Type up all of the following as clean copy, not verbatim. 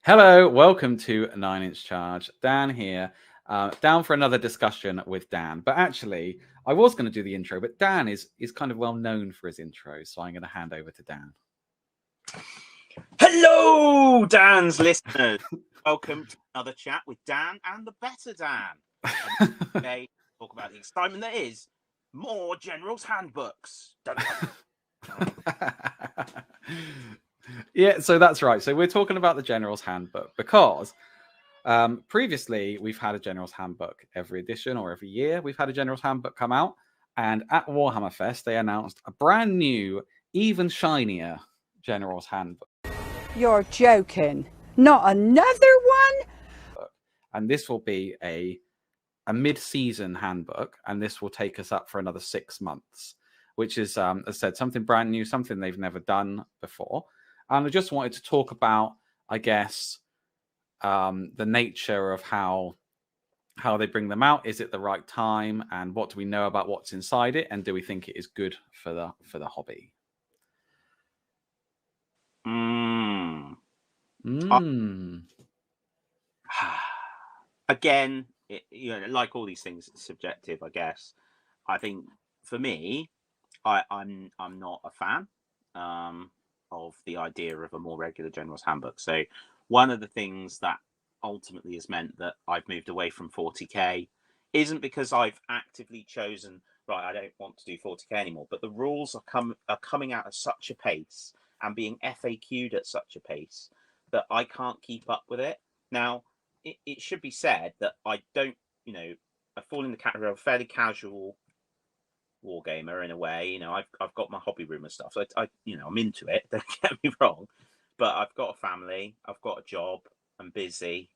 Hello, welcome to 9-Inch Charge. Dan here, down for another discussion with Dan. But actually, I was going to do the intro, but Dan is kind of well known for his intros, so I'm going to hand over to Dan. Hello, Dan's listeners. Welcome to another chat with Dan and the better Dan. Today, talk about the excitement that is more Generals Handbooks. Yeah, so that's right. So we're talking about the Generals Handbook because previously we've had a Generals Handbook every edition or every year. We've had a Generals Handbook come out, and at Warhammer Fest they announced a brand new, even shinier Generals Handbook. You're joking. Not another one? And this will be a mid-season handbook, and this will take us up for another 6 months, which is, as I said, something brand new, something they've never done before. And I just wanted to talk about, I guess, the nature of how they bring them out. Is it the right time, and what do we know about what's inside it, and do we think it is good for the hobby? Again, like all these things, it's subjective, I guess. I think for me, I'm not a fan of the idea of a more regular General's Handbook. So one of the things that ultimately has meant that I've moved away from 40k isn't because I've actively chosen, right, I don't want to do 40k anymore, but the rules are coming out at such a pace and being FAQ'd at such a pace that I can't keep up with it. Now, it should be said that I don't, I fall in the category of a fairly casual wargamer in a way. I've got my hobby room and stuff, so I'm into it. Don't get me wrong, but I've got a family, I've got a job, I'm busy.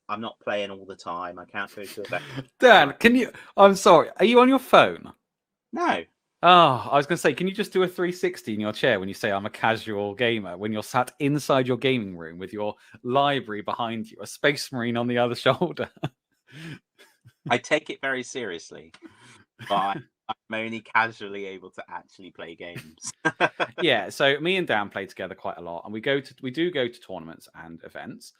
I'm not playing all the time. I can't go to a Dan, can you? I'm sorry. Are you on your phone? No. Oh, I was going to say, can you just do a 360 in your chair when you say I'm a casual gamer, when you're sat inside your gaming room with your library behind you, a Space Marine on the other shoulder? I take it very seriously, but I'm only casually able to actually play games. Yeah, so me and Dan play together quite a lot, and we do go to tournaments and events.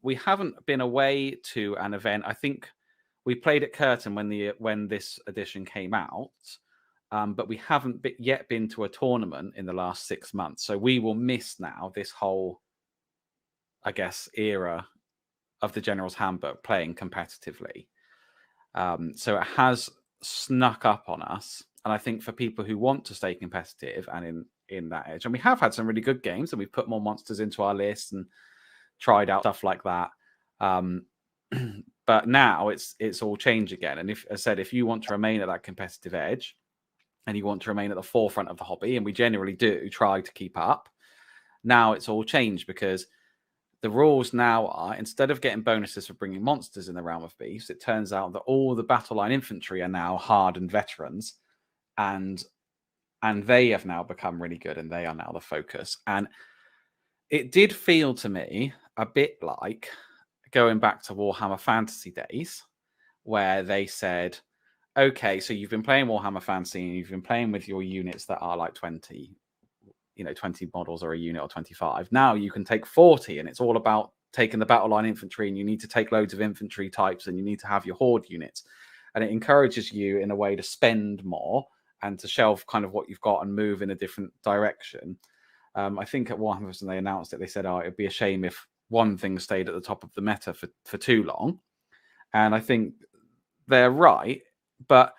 We haven't been away to an event. I think we played at Curtin when this edition came out. But we haven't yet been to a tournament in the last 6 months. So we will miss now this whole, I guess, era of the General's Handbook playing competitively. So it has snuck up on us. And I think for people who want to stay competitive and in that edge, and we have had some really good games, and we've put more monsters into our list and tried out stuff like that. But now it's all changed again. And as I said, if you want to remain at that competitive edge, and you want to remain at the forefront of the hobby, and we generally do try to keep up, now it's all changed because the rules now are, instead of getting bonuses for bringing monsters in the realm of beasts, it turns out that all the battle line infantry are now hardened veterans, and they have now become really good, and they are now the focus. And it did feel to me a bit like going back to Warhammer Fantasy days, where they said, okay, so you've been playing Warhammer Fantasy and you've been playing with your units that are like 20 models or a unit, or 25. Now you can take 40, and it's all about taking the battle line infantry, and you need to take loads of infantry types, and you need to have your horde units. And it encourages you in a way to spend more and to shelve kind of what you've got and move in a different direction. I think at Warhammer, when they announced it, they said, it'd be a shame if one thing stayed at the top of the meta for too long. And I think they're right. But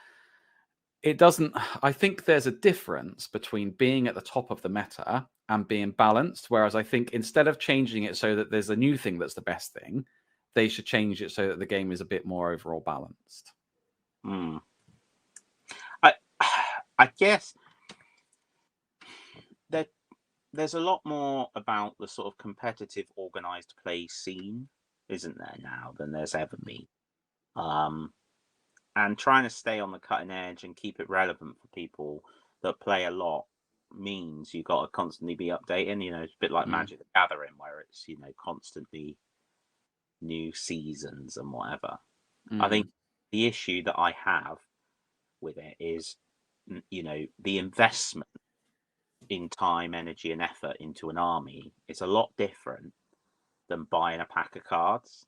it doesn't. I think there's a difference between being at the top of the meta and being balanced. Whereas I think instead of changing it so that there's a new thing that's the best thing, they should change it so that the game is a bit more overall balanced. I guess that there's a lot more about the sort of competitive organized play scene, isn't there, now than there's ever been. And trying to stay on the cutting edge and keep it relevant for people that play a lot means you've got to constantly be updating. It's a bit like Magic the Gathering, where it's, constantly new seasons and whatever. I think the issue that I have with it is, the investment in time, energy, and effort into an army is a lot different than buying a pack of cards.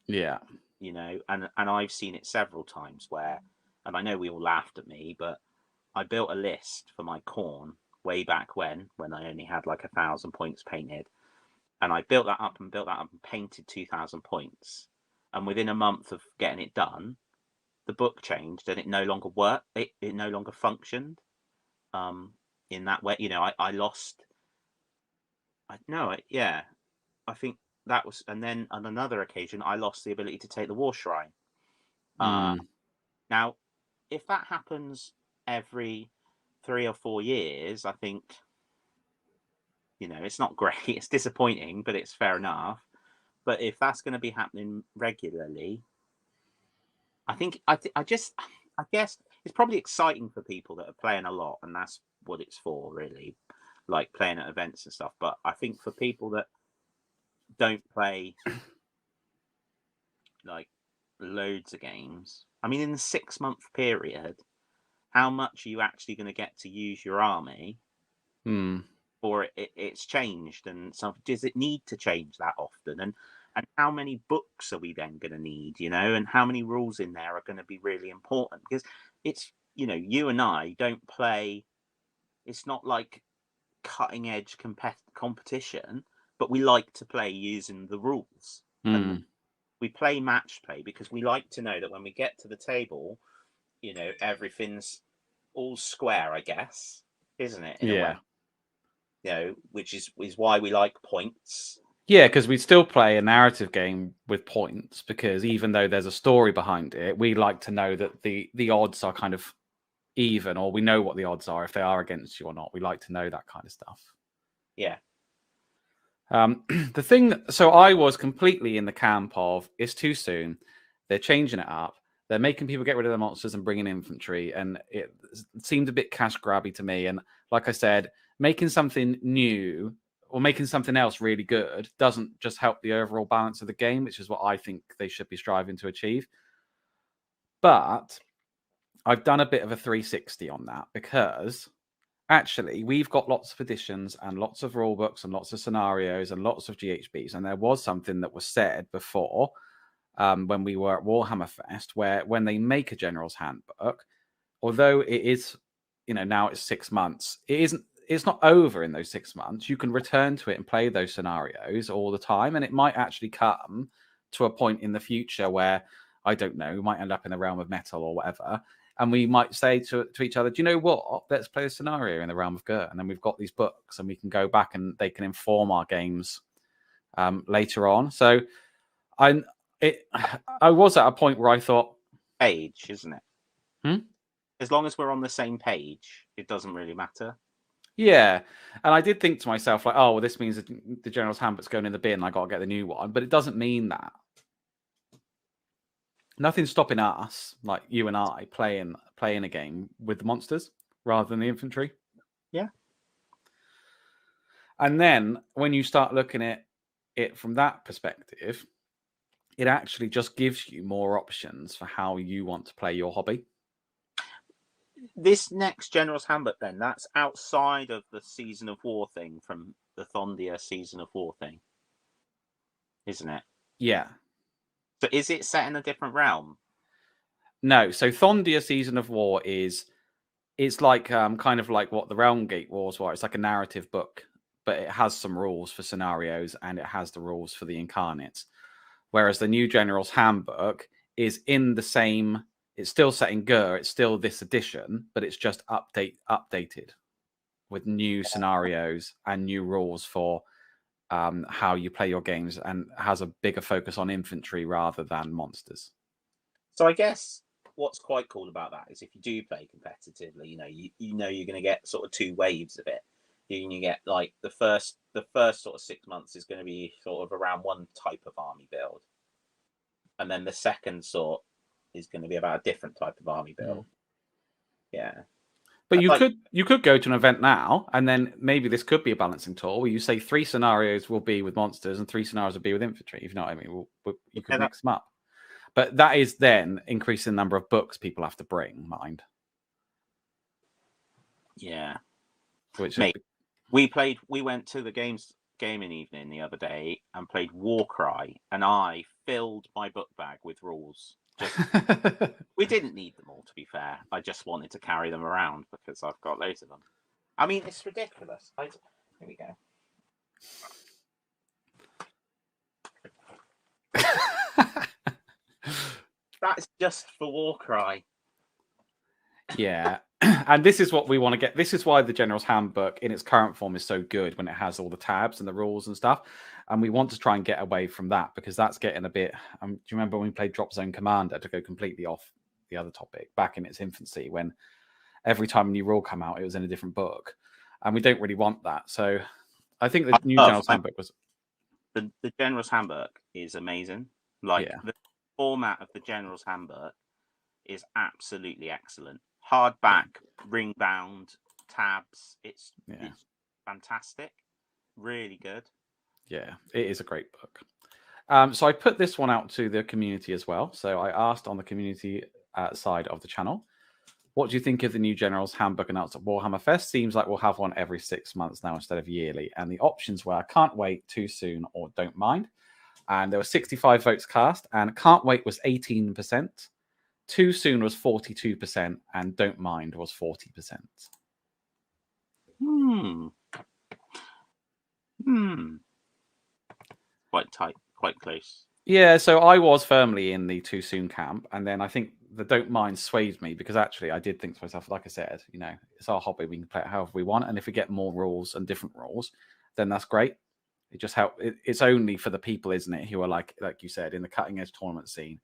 Yeah. You know, and I've seen it several times where, and I know we all laughed at me, but I built a list for my corn way back when I only had like 1,000 points painted, and I built that up and painted 2,000 points, and within a month of getting it done, the book changed and it no longer worked. It no longer functioned. In that way, you know, I lost. I think that was, and then on another occasion, I lost the ability to take the war shrine. Now, if that happens every 3 or 4 years, I think, you know, it's not great. It's disappointing, but it's fair enough. But if that's going to be happening regularly, I think I guess it's probably exciting for people that are playing a lot, and that's what it's for, really, like playing at events and stuff. But I think for people that don't play like loads of games, I mean, in the 6-month period, how much are you actually going to get to use your army? Or it's changed, and so does it need to change that often? And how many books are we then going to need, you know, and how many rules in there are going to be really important? Because it's, you know, you and I don't play, it's not like cutting edge competition, but we like to play using the rules. And we play match play because we like to know that when we get to the table, you know, everything's all square, I guess, isn't it? In a way. You know, which is why we like points. Yeah, because we still play a narrative game with points, because even though there's a story behind it, we like to know that the odds are kind of even, or we know what the odds are if they are against you or not. We like to know that kind of stuff. Yeah. The thing, so I was completely in the camp of it's too soon. They're changing it up. They're making people get rid of the monsters and bringing infantry, and it seemed a bit cash grabby to me. And like I said, making something new or making something else really good doesn't just help the overall balance of the game, which is what I think they should be striving to achieve. But I've done a bit of a 360 on that, because actually we've got lots of editions and lots of rule books and lots of scenarios and lots of GHBs. And there was something that was said before when we were at Warhammer Fest, where when they make a Generals Handbook, although it is, you know, now it's 6 months, it's not over in those 6 months. You can return to it and play those scenarios all the time. And it might actually come to a point in the future where, I don't know, we might end up in the realm of metal or whatever. And we might say to each other, do you know what? Let's play a scenario in the realm of Gur. And then we've got these books and we can go back and they can inform our games later on. So I was at a point where I thought, page, isn't it? As long as we're on the same page, it doesn't really matter. Yeah. And I did think to myself, like, oh, well, this means that the General's Handbook's going in the bin. I got to get the new one. But it doesn't mean that. Nothing's stopping us, like you and I, playing a game with the monsters rather than the infantry. Yeah. And then when you start looking at it from that perspective, it actually just gives you more options for how you want to play your hobby. This next General's Handbook, then, that's outside of the Season of War thing from the Thondia Season of War thing, isn't it? Yeah. So is it set in a different realm? No. So Thondia Season of War it's like kind of like what the Realm Gate Wars were. It's like a narrative book, but it has some rules for scenarios and it has the rules for the incarnates. Whereas the new General's Handbook is in the same. It's still set in Gur. It's still this edition, but it's just updated with new scenarios and new rules for how you play your games, and has a bigger focus on infantry rather than monsters. So I guess what's quite cool about that is if you do play competitively, you know you're going to get sort of 2 waves of it. You get like the first sort of 6 months is going to be sort of around one type of army build, and then the second sort is going to be about a different type of army build. Yeah. But you could go to an event now, and then maybe this could be a balancing tool where you say 3 scenarios will be with monsters and 3 scenarios will be with infantry. If you know what I mean, you could mix them up. But that is then increasing the number of books people have to bring. Mind. Yeah. Which we went to the games gaming evening the other day and played Warcry, and I filled my book bag with rules. We didn't need them all, to be fair. I just wanted to carry them around because I've got loads of them. I mean, it's ridiculous. Here we go. That's just for Warcry. Yeah. And this is what we want to get. This is why the General's Handbook in its current form is so good, when it has all the tabs and the rules and stuff. And we want to try and get away from that, because that's getting a bit... do you remember when we played Drop Zone Commander, to go completely off the other topic, back in its infancy, when every time a new rule came out, it was in a different book? And we don't really want that. So I think the new General's Handbook was... The General's Handbook is amazing. Like, the format of the General's Handbook is absolutely excellent. Hardback, ring bound, tabs. It's fantastic. Really good. Yeah, it is a great book. So I put this one out to the community as well. So I asked on the community side of the channel, what do you think of the new General's Handbook announced at Warhammer Fest? Seems like we'll have one every 6 months now instead of yearly. And the options were can't wait, too soon, or don't mind. And there were 65 votes cast, and can't wait was 18%. Too soon was 42%, and don't mind was 40%. Quite tight, quite close. Yeah, so I was firmly in the too soon camp, and then I think the don't mind swayed me, because actually I did think to myself, like I said, you know, it's our hobby, we can play it however we want, and if we get more rules and different rules, then that's great. It just helps. It's only for the people, isn't it, who are like you said, in the cutting edge tournament scene,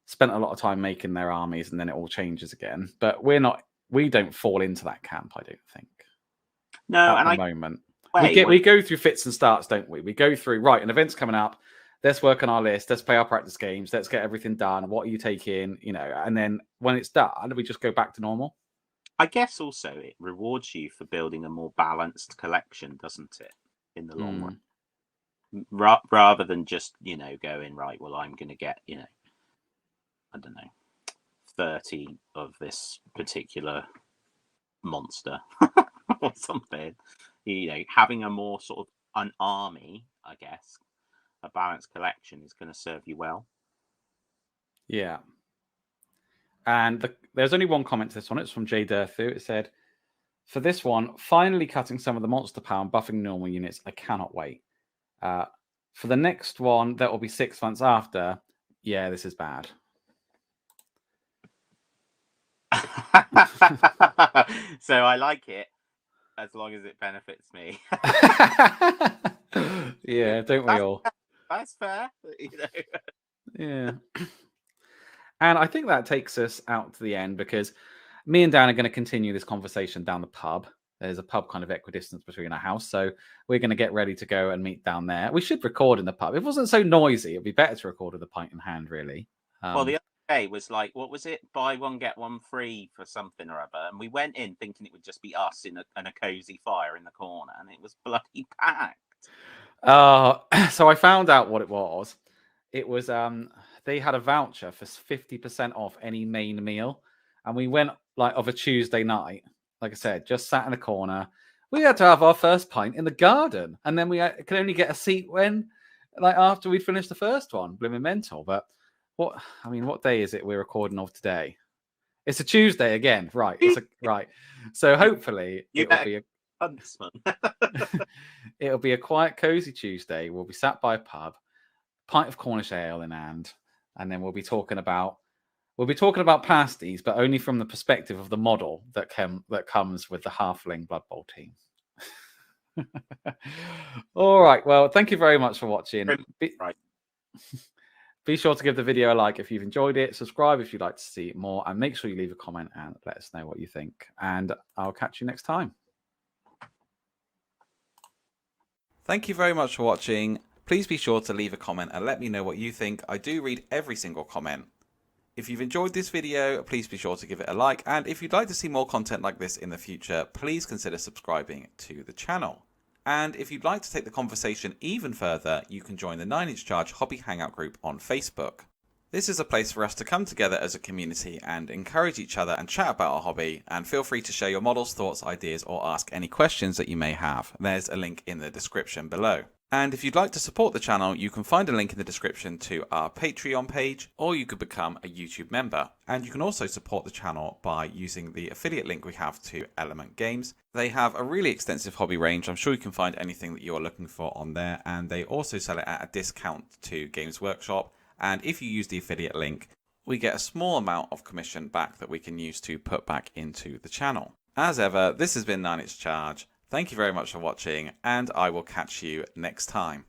spent a lot of time making their armies, and then it all changes again. But we don't fall into that camp, I don't think. No, at the moment. We go through fits and starts, don't we? We go through, right, an event's coming up, let's work on our list, let's play our practice games, let's get everything done. What are you taking? You know, and then when it's done, we just go back to normal. I guess also it rewards you for building a more balanced collection, doesn't it? In the long run, rather than just, you know, going, right, well, I'm going to get, you know, I don't know, 30 of this particular monster or something. You know, having a more sort of an army, I guess, a balanced collection is going to serve you well. Yeah. And there's only one comment to this one. It's from Jay Durthu. It said, for this one, finally cutting some of the monster power and buffing normal units. I cannot wait. For the next one, that will be 6 months after. Yeah, this is bad. So I like it as long as it benefits me. Yeah, don't we all? That's fair. You know? Yeah. And I think that takes us out to the end, because me and Dan are going to continue this conversation down the pub. There's a pub kind of equidistance between our house, so we're going to get ready to go and meet down there. We should record in the pub. If it wasn't so noisy, it'd be better to record with a pint in hand, really. Well, the other day was like, what was it? Buy one, get one free for something or other. And we went in thinking it would just be us in a cozy fire in the corner, and it was bloody packed. So I found out what it was. It was they had a voucher for 50% off any main meal, and we went like of a Tuesday night. Like I said, just sat in a corner. We had to have our first pint in the garden, and then we could only get a seat when, like, after we'd finished the first one. Blooming mental. But what day is it we're recording of today? It's a Tuesday again, right? Right. So hopefully it'll be it'll be a quiet, cozy Tuesday. We'll be sat by a pub, pint of Cornish ale in hand, and then we'll be talking about pasties, but only from the perspective of the model that comes with the Halfling Blood Bowl team. All right. Well, thank you very much for watching. Be sure to give the video a like if you've enjoyed it. Subscribe if you'd like to see more, and make sure you leave a comment and let us know what you think. And I'll catch you next time. Thank you very much for watching. Please be sure to leave a comment and let me know what you think. I do read every single comment. If you've enjoyed this video, please be sure to give it a like. And if you'd like to see more content like this in the future, please consider subscribing to the channel. And if you'd like to take the conversation even further, you can join the 9 Inch Charge Hobby Hangout group on Facebook. This is a place for us to come together as a community and encourage each other and chat about our hobby, and feel free to share your models, thoughts, ideas, or ask any questions that you may have. There's a link in the description below. And if you'd like to support the channel, you can find a link in the description to our Patreon page, or you could become a YouTube member. And you can also support the channel by using the affiliate link we have to Element Games. They have a really extensive hobby range. I'm sure you can find anything that you're looking for on there, and they also sell it at a discount to Games Workshop. And if you use the affiliate link, we get a small amount of commission back that we can use to put back into the channel. As ever, this has been 9 Inch Charge. Thank you very much for watching, and I will catch you next time.